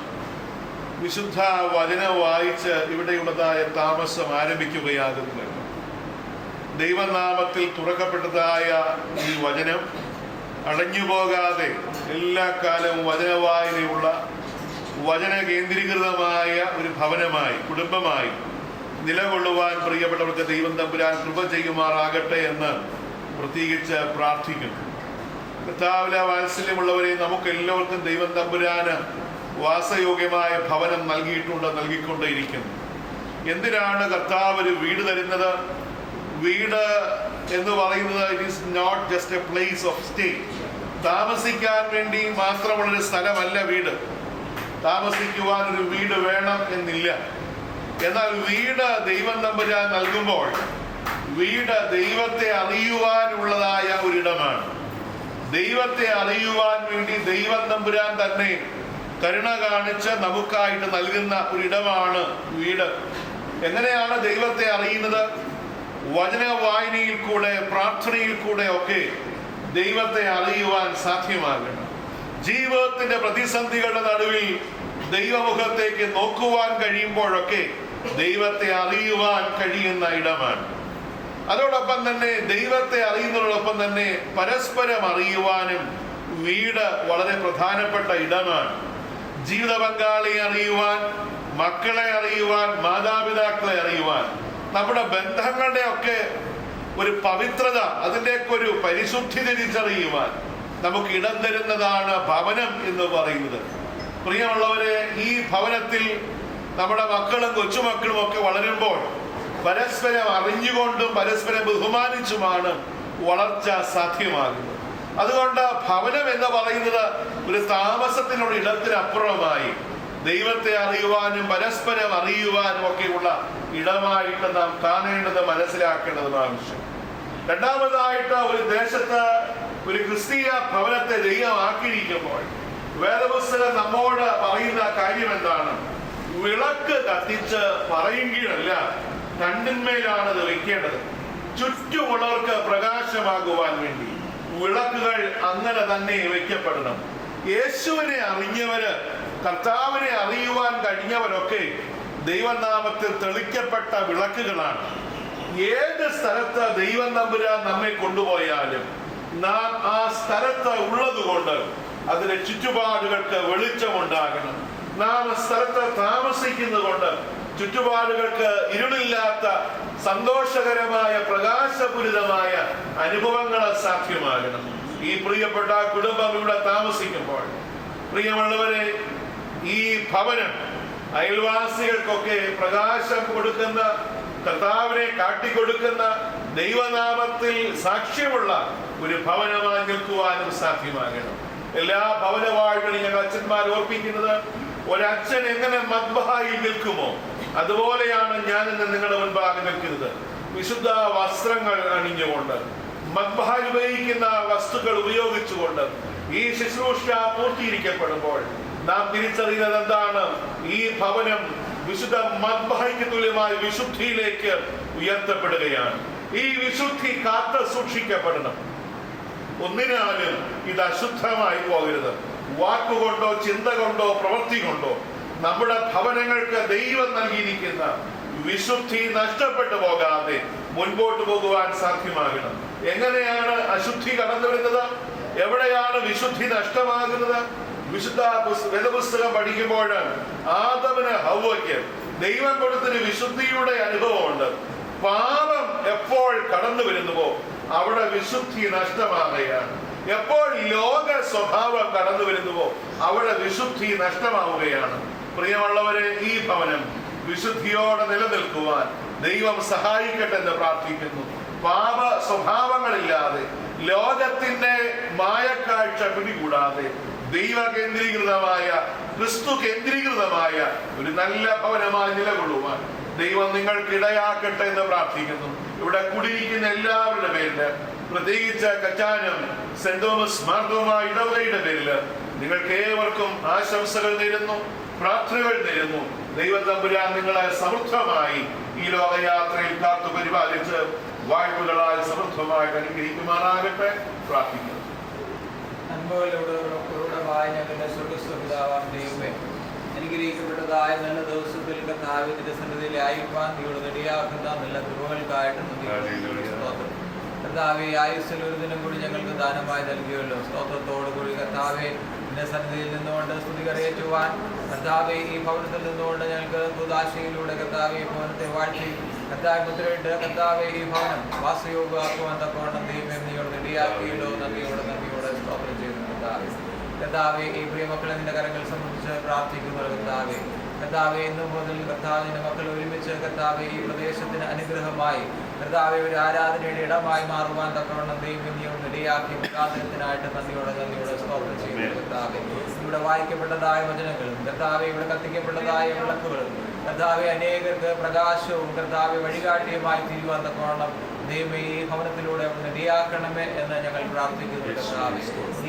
വിശുദ്ധ വചനം വായിച്ച് ഇവിടെയുള്ളതായ താമസം ആരംഭിക്കുകയാകുന്നു. ദൈവനാമത്തിൽ തുറക്കപ്പെട്ടതായ ഈ വചനം അടഞ്ഞുപോകാതെ എല്ലാ കാലവും വചനവായനയുള്ള വചന കേന്ദ്രീകൃതമായ ഒരു ഭവനമായി കുടുംബമായി നിലകൊള്ളുവാൻ പ്രിയപ്പെട്ടവർക്ക് ദൈവം തമ്പുരാൻ കൃപ ചെയ്യുമാറാകട്ടെ എന്ന് പ്രത്യേകിച്ച് പ്രാർത്ഥിക്കുന്നു. കർത്താവിലെ വാത്സല്യമുള്ളവരെ, നമുക്ക് എല്ലാവർക്കും ദൈവം തമ്പുരാന് വാസയോഗ്യമായ ഭവനം നൽകിക്കൊണ്ടേയിരിക്കുന്നു. എന്തിനാണ് കർത്താവ് ഒരു വീട് തരുന്നത്? വീട് എന്ന് പറയുന്നത് it is not just a place of stay. താമസിക്കാൻ വേണ്ടി മാത്രമുള്ളൊരു സ്ഥലമല്ല വീട്. താമസിക്കുവാൻ ഒരു വീട് വേണം എന്നില്ല. എന്നാൽ വീട് ദൈവം തമ്പുരാൻ നൽകുമ്പോൾ വീട് ദൈവത്തെ അറിയുവാനുള്ളതായ ഒരിടമാണ്. ദൈവത്തെ അറിയുവാൻ വേണ്ടി ദൈവം തമ്പുരാൻ തന്നെ കരുണ കാണിച്ച് നമുക്കായിട്ട് നൽകുന്ന ഒരിടമാണ് വീട്. എങ്ങനെയാണ് ദൈവത്തെ അറിയുന്നത്? വചന വായനയിൽ കൂടെ, പ്രാർത്ഥനയിൽ കൂടെ ഒക്കെ ദൈവത്തെ അറിയുവാൻ സാധ്യമാകണം. ജീവിതത്തിന്റെ പ്രതിസന്ധികളുടെ നടുവിൽ ദൈവമുഖത്തേക്ക് നോക്കുവാൻ കഴിയുമ്പോഴൊക്കെ ദൈവത്തെ അറിയുവാൻ കഴിയുന്ന ഇടമാണ്. അതോടൊപ്പം തന്നെ ദൈവത്തെ അറിയുന്നതോടൊപ്പം തന്നെ പരസ്പരം അറിയുവാനും വീട് വളരെ പ്രധാനപ്പെട്ട ഇടമാണ്. ജീവിത പങ്കാളിയെ അറിയുവാൻ, മക്കളെ അറിയുവാൻ, മാതാപിതാക്കളെ അറിയുവാൻ, നമ്മുടെ ബന്ധങ്ങളുടെ ഒക്കെ ഒരു പവിത്രത, അതിൻ്റെയൊക്കെ ഒരു പരിശുദ്ധി തിരിച്ചറിയുവാൻ നമുക്ക് ഇടം തരുന്നതാണ് ഭവനം എന്ന് പറയുന്നത്. പ്രിയമുള്ളവരെ, ഈ ഭവനത്തിൽ നമ്മുടെ മക്കളും കൊച്ചുമക്കളും ഒക്കെ വളരുമ്പോൾ പരസ്പരം അറിഞ്ഞുകൊണ്ടും പരസ്പരം ബഹുമാനിച്ചുമാണ് വളർച്ച സാധ്യമാകുന്നത്. അതുകൊണ്ട് ഭവനം എന്ന് പറയുന്നത് ഒരു താമസത്തിനുള്ള ഇടത്തിനപ്പുറമായി ദൈവത്തെ അറിയുവാനും പരസ്പരം അറിയുവാനും ഒക്കെയുള്ള ഇടമായിട്ട് നാം കാണേണ്ടത്, മനസ്സിലാക്കേണ്ടതും ആവശ്യം. രണ്ടാമതായിട്ട്, ഒരു ദേശത്ത് ഒരു ക്രിസ്തീയ ഭവനത്തെ ദൈവമാക്കിയിരിക്കുമ്പോൾ വേദപുസ്തകം നമ്മോട് പറയുന്ന കാര്യം എന്താണ്? വിളക്ക് കത്തിച്ച് പറയുകയല്ല, രണ്ടിന്മേലാണ് അത് വെക്കേണ്ടത്. ചുറ്റുമുള്ളവർക്ക് പ്രകാശമാകുവാൻ വേണ്ടി വിളക്കുകൾ അങ്ങനെ തന്നെ വെക്കപ്പെടണം. യേശുവിനെ അറിഞ്ഞവര്, കർത്താവിനെ അറിയുവാൻ കഴിഞ്ഞവരൊക്കെ ദൈവനാമത്തിൽ തെളിക്കപ്പെട്ട വിളക്കുകളാണ്. ഏത് സ്ഥലത്ത് ദൈവം തമ്പുരാൻ നമ്മെ കൊണ്ടുപോയാലും നാം ആ സ്ഥലത്ത് ഉള്ളത് കൊണ്ട് അതിലെ ചുറ്റുപാടുകൾക്ക് വെളിച്ചമുണ്ടാകണം. നാം ആ സ്ഥലത്ത് താമസിക്കുന്നത് കൊണ്ട് ചുറ്റുപാടുകൾക്ക് ഇരുളില്ലാത്ത സന്തോഷകരമായ പ്രകാശപൂരിതമായ അനുഭവങ്ങൾ സാധ്യമാകണം. ഈ പ്രിയപ്പെട്ട കുടുംബം ഇവിടെ താമസിക്കുമ്പോൾ, പ്രിയമുള്ളവരെ, ഈ ഭവനം അയൽവാസികൾക്കൊക്കെ പ്രകാശം കൊടുക്കുന്ന, കർത്താവിനെ കാട്ടിക്കൊടുക്കുന്ന, ദൈവനാമത്തിൽ സാക്ഷ്യമുള്ള ഒരു ഭവനമായി നിൽക്കുവാനും സാധ്യമാകണം. എല്ലാ ഭവനവാഴ്കളും ഞങ്ങൾ അച്ഛന്മാർ ഓർപ്പിക്കുന്നത്, ഒരച്ഛൻ എങ്ങനെ മദ്ബഹായിൽ നിൽക്കുമോ അതുപോലെയാണ് ഞാൻ ഇന്ന് നിങ്ങളുടെ മുൻപാകെ നിൽക്കുന്നത്. വിശുദ്ധ വസ്ത്രങ്ങൾ അണിഞ്ഞുകൊണ്ട്, മദ്ബഹായിൽ ഉപയോഗിക്കുന്ന വസ്തുക്കൾ ഉപയോഗിച്ചുകൊണ്ട് ഈ ശുശ്രൂഷ പൂർത്തീകരിക്കപ്പെടുമ്പോൾ നാം തിരിച്ചറിയുന്നത് എന്താണ്? ഈ ഭവനം വിശുദ്ധ മദ്ബഹയ്ക്ക് തുല്യമായ വിശുദ്ധിയിലേക്ക് ഉയർത്തപ്പെടുകയാണ്. ഈ വിശുദ്ധി കാത്തു സൂക്ഷിക്കപ്പെടണം. ഒന്നിനാലും ഇത് അശുദ്ധമായി പോകരുത്. വാക്കുകൊണ്ടോ ചിന്ത കൊണ്ടോ പ്രവൃത്തി കൊണ്ടോ നമ്മുടെ ഭവനങ്ങൾക്ക് ദൈവം നൽകിയിരിക്കുന്ന വിശുദ്ധി നഷ്ടപ്പെട്ടു പോകാതെ മുൻപോട്ട് പോകുവാൻ സാധ്യമാകണം. എങ്ങനെയാണ് അശുദ്ധി കടന്നു വരുന്നത്? എവിടെയാണ് വിശുദ്ധി നഷ്ടമാകുന്നത്? വിശുദ്ധ വേദപുസ്തകം പഠിക്കുമ്പോൾ ആദമിന് ഹവ്വയ്ക്ക് ദൈവം കൊടുത്തൊരു വിശുദ്ധിയുടെ അനുഭവമുണ്ട്. പാപം എപ്പോൾ കടന്നു വരുന്നുവോ അവിടെ വിശുദ്ധി നഷ്ടമാകുകയാണ്. എപ്പോൾ ലോക സ്വഭാവം കടന്നു വരുന്നുവോ അവിടെ വിശുദ്ധി നഷ്ടമാവുകയാണ്. പ്രിയമുള്ളവരെ, ഈ ഭവനം വിശുദ്ധിയോടെ നിലനിൽക്കുവാൻ ദൈവം സഹായിക്കട്ടെ എന്ന് പ്രാർത്ഥിക്കുന്നു. പാപ സ്വഭാവങ്ങളില്ലാതെ, ലോകത്തിന്റെ മായക്കാഴ്ച പിടികൂടാതെ, ദൈവ കേന്ദ്രീകൃതമായ, ക്രിസ്തു കേന്ദ്രീകൃതമായ ഒരു നല്ല ഭവനമായി നിലകൊള്ളുവാൻ ദൈവം നിങ്ങൾക്ക് ഇടയാക്കട്ടെ എന്ന് പ്രാർത്ഥിക്കുന്നു. ഇവിടെ കൂടിയിരിക്കുന്ന എല്ലാവരുടെ പേരില്, പ്രത്യേകിച്ച് കച്ചാനം സെന്റ് തോമസ് മാർത്തോമ ഇടവകയുടെ പേരില് നിങ്ങൾക്ക് ഏവർക്കും ആശംസകൾ നേരുന്നു, പ്രാർത്ഥനകൾ നേരുന്നു. ദൈവം തമ്പുരാൻ നിങ്ങളെ സമൃദ്ധമായി ഈ ലോകയാത്രയിൽ കാത്തു പരിപാലിച്ച് വായ്പകളാൽ സമൃദ്ധമായിട്ട് അനുഗ്രഹിക്കുമാറാകട്ടെ. പ്രാർത്ഥിക്കുന്നു.
അനുഗ്രഹിക്കപ്പെട്ടതായ നല്ല ദിവസത്തിൽ കർത്താവിന്റെ സന്നിധിയിലെ ആയിരിക്കാൻ നീയോട് റെഡിയാക്കുന്ന നല്ല കൃപകൾക്കായിട്ട് കർത്താവെ, ആയുസ്സിൽ ഒരു ദിനം കൂടി ഞങ്ങൾക്ക് ദാനമായി നൽകിയല്ലോ. സ്തോത്രത്തോടു കൂടി കർത്താവെ, നിന്റെ സന്നിധിയിൽ നിന്നുകൊണ്ട് സ്തുതി കരയേറ്റുവാൻ, കർത്താവെ, ഈ ഭവനത്തിൽ നിന്നുകൊണ്ട് ഞങ്ങൾക്ക് ദുദാശയിലൂടെ കർത്താവെ ഭവനത്തെ വാഴ്ത്തി കർത്താവ് മുദ്രയിട്ട് കർത്താവ് ഈ ഭവനം വാസയോഗ്യമാക്കുവാൻ തക്കവണ്ണം ദൈവം നീയോട് ഇടയാക്കിയല്ലോ. നന്ദിയോടെ സ്തോത്രം ചെയ്യുന്നു കർത്താവെ ഈ പ്രിയ മക്കളെ നിന്റെ കരങ്ങൾ സംബന്ധിച്ച് പ്രാർത്ഥിക്കുന്നു കർത്താവെ ഇന്നു മുതൽ കർത്താവിന്റെ മക്കൾ ഒരുമിച്ച് കർത്താവെ ഈ പ്രദേശത്തിന് അനുഗ്രഹമായി കർത്താവെ ഒരു ആരാധനയുടെ ഇടമായി മാറുവാൻ തക്കവണ്ണം ദൈവം നീയോട് ഇടയാക്കി മുഖാന്തരത്തിനായിട്ട് നന്ദിയോടെ സ്തോത്രം ചെയ്യുന്നു കർത്താവെ. ഇവിടെ വായിക്കപ്പെട്ടതായ വചനങ്ങളും കർത്താവെ ഇവിടെ കത്തിക്കപ്പെട്ടതായ വിളക്കുകളും കർത്താവെ അനേകർക്ക് പ്രകാശവും കർത്താവെ വഴികാട്ടിയുമായി തീരുവാൻ തക്കവണ്ണം ദൈവമേ ഈ ഭവനത്തിലൂടെ ഇടയാക്കണമേ എന്ന് ഞങ്ങൾ പ്രാർത്ഥിക്കുന്നു കർത്താവെ.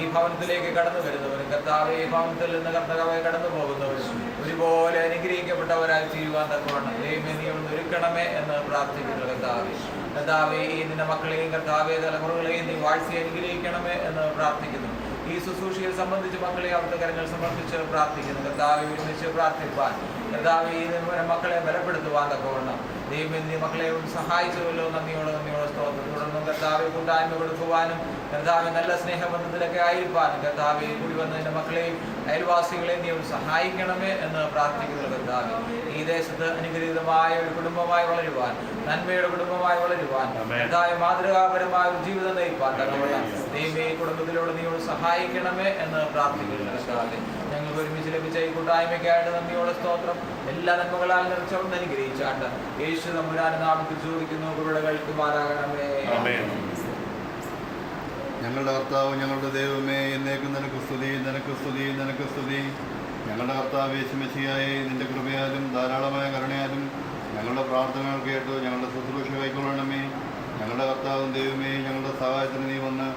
ഈ ഭവനത്തിലേക്ക് കടന്നു വരുന്നവരും കർത്താവെ ഈ ഭവനത്തിൽ നിന്ന് കർത്താവെ കടന്നു പോകുന്നവരും ഒരുപോലെ അനുഗ്രഹിക്കപ്പെട്ടവരായി തീരുവാൻ തക്കവണ്ണം ദൈവമേ നീ ഒന്ന് ഒരുക്കണമേ എന്ന് പ്രാർത്ഥിക്കുന്നു കർത്താവെ. ഈ നിന്റെ മക്കളെയും കർത്താവെ തലമുറകളെയും നീ വാഴ്ച അനുഗ്രഹിക്കണമേ എന്ന് പ്രാർത്ഥിക്കുന്നു. ഈ ശുശ്രൂഷയെ സംബന്ധിച്ച് മക്കളെ അവിടുത്തെ കരങ്ങൾ സമർപ്പിച്ച് പ്രാർത്ഥിക്കുന്നു കർത്താവെ. ഒരുമിച്ച് പ്രാർത്ഥിപ്പാൻ കർത്താവെ ഈ മക്കളെ ബലപ്പെടുത്തുവാൻ തക്കവണ്ണം ദൈവം നീ മക്കളെ സഹായിച്ചുവല്ലോ. നന്ദിയോടെ സ്തോത്രം. തുടർന്നും കർത്താവെ കൂട്ടായ്മ കൊടുക്കുവാനും കർത്താവെ നല്ല സ്നേഹബന്ധത്തിലൊക്കെ ആയിരിക്കാനും കർത്താവെ കൂടി വന്നതിൻ്റെ മക്കളെയും അയൽവാസികളെയും നീ സഹായിക്കണമേ എന്ന് പ്രാർത്ഥിക്കുന്നു കർത്താവെ. ഈ ദേശത്ത് അനുഗ്രഹീതമായ ഒരു കുടുംബമായി വളരുവാൻ, നന്മയുടെ കുടുംബമായി വളരുവാൻ, കർത്താവെ മാതൃകാപരമായ ഒരു ജീവിതം നയിപ്പാൻ തക്കവണ്ണം ദൈവമേ ഈ കുടുംബത്തിലൂടെ നീയോട് സഹായിക്കണമേ എന്ന് പ്രാർത്ഥിക്കുന്നു കർത്താവെ. ഞങ്ങൾക്ക് ഒരുമിച്ച് ലഭിച്ച ഈ കൂട്ടായ്മയ്ക്കായിട്ട് നന്ദിയോടെ സ്തോത്രം. എല്ലാ നന്മകളാൽ നിറച്ചവണ്ണം അനുഗ്രഹിച്ചാണ്ട് യേശു തമ്പുരാന്റെ നാമത്തിൽ ചോദിക്കുന്നു, കുരുടെ കഴിക്കുമാറാകണമേ.
ഞങ്ങളുടെ കർത്താവ് ഞങ്ങളുടെ ദൈവമേ, എന്നേക്കും നിനക്ക് സ്തുതി. ഞങ്ങളുടെ കർത്താവ് യേശു മെസ്സിഹായെ, നിന്റെ കൃപയാലും ധാരാളമായ കരുണയാലും ഞങ്ങളുടെ പ്രാർത്ഥനകൾ കേട്ടു ഞങ്ങളുടെ ശുശ്രൂഷ കൈക്കൊള്ളണമേ. ഞങ്ങളുടെ കർത്താവും ദൈവമേ, ഞങ്ങളുടെ സഹായത്തിന് നീ വന്ന്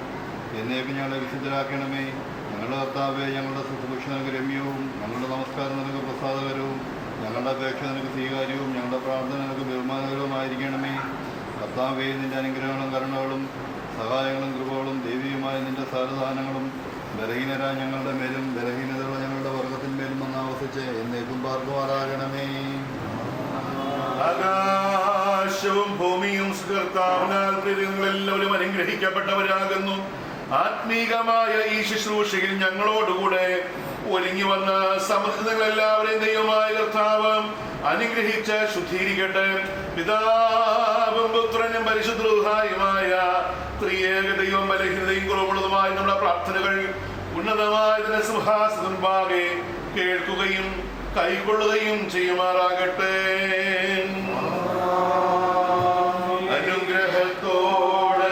എന്നേക്കും ഞങ്ങളെ വിശുദ്ധരാക്കണമേ. ഞങ്ങളുടെ കർത്താവെ, ഞങ്ങളുടെ ശുശ്രൂഷ നിനക്ക് രമ്യവും, ഞങ്ങളുടെ നമസ്കാരം നിനക്ക് പ്രസാദകരവും, ഞങ്ങളുടെ അപേക്ഷ നിനക്ക് സ്വീകാര്യവും, ഞങ്ങളുടെ പ്രാർത്ഥന നിനക്ക് ബഹുമാനകരവുമായിരിക്കണമേ. കർത്താവെ, നിന്റെ അനുഗ്രഹങ്ങളും കരുണകളും സഹായങ്ങളും കൃപകളും ദൈവികമായ നിന്റെ സകലദാനങ്ങളും ബലഹീനരായ ഞങ്ങളുടെ മേലും ബലഹീനതയുള്ള ഞങ്ങളുടെ വർഗത്തിന്മേലും വന്ന് ആവസിച്ച് എന്നേക്കും പാർക്കുമാറാകണമേ.
ആകാശവും ഭൂമിയും കർത്താവിനാൽ എല്ലാവരും അനുഗ്രഹിക്കപ്പെട്ടവരാകുന്നു. ആത്മീകമായ ഈ ശുശ്രൂഷയിൽ ഞങ്ങളോടുകൂടെ ഒരുങ്ങി വന്ന സമൃദ്ധങ്ങളെല്ലാവരെയും ദൈവമായ കർത്താവ് അനുഗ്രഹിച്ച് ശുദ്ധീകരിക്കട്ടെ. പിതാവും പുത്രനും പരിശുദ്ധമായ ത്രിയേക ദൈവം ബലഹീനതയും കുറവുള്ളതുമായ നമ്മുടെ പ്രാർത്ഥനകൾ ഉന്നതമായ സിംഹാസനമുൻപാകെ കേൾക്കുകയും കൈക്കൊള്ളുകയും ചെയ്യുമാറാകട്ടെ. അനുഗ്രഹത്തോടെ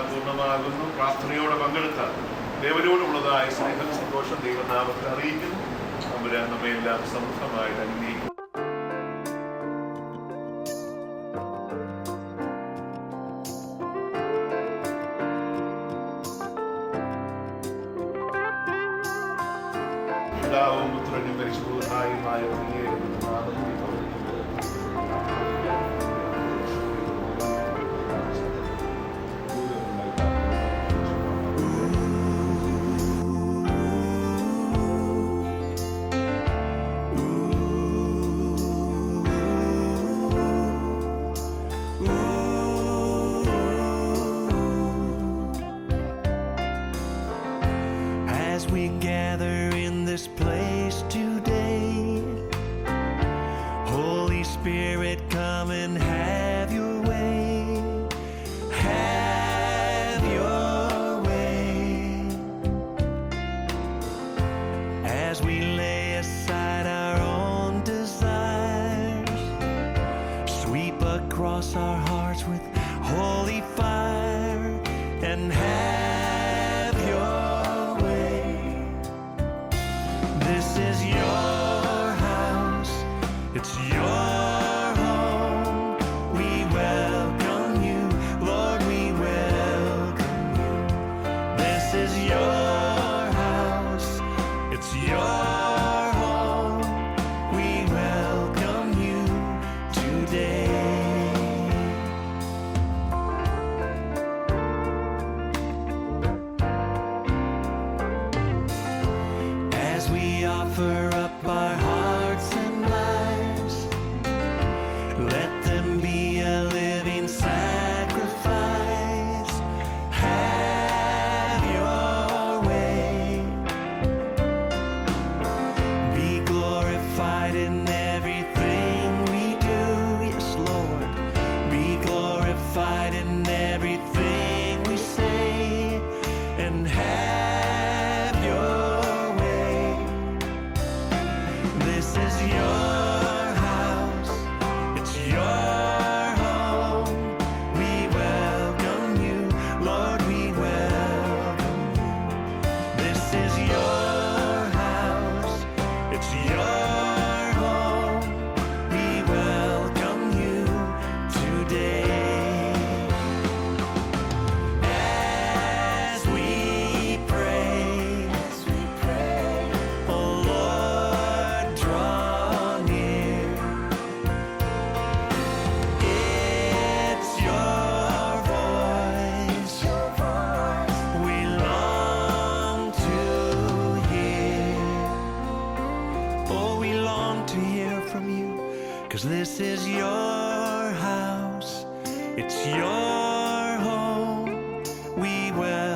പൂർണ്ണമാകുന്നു. പ്രാർത്ഥനയോടെ പങ്കെടുത്ത ദൈവനോടുള്ളതായ സ്നേഹം, സന്തോഷം ദൈവനാമത്തെ അറിയിക്കുന്നു. തമ്പുരാൻ നമ്മയെല്ലാം സമൃദ്ധമായിട്ട് അനുഗ്രഹിക്കുന്നു. പിതാവും പുത്രനും പരിശുദ്ധമായ
As we gather in this place today, your home. We welcome you today. As we pray, oh Lord, draw near. It's your voice we long to hear. Oh, we long to hear from you, 'cause this is your house, it's your home. We will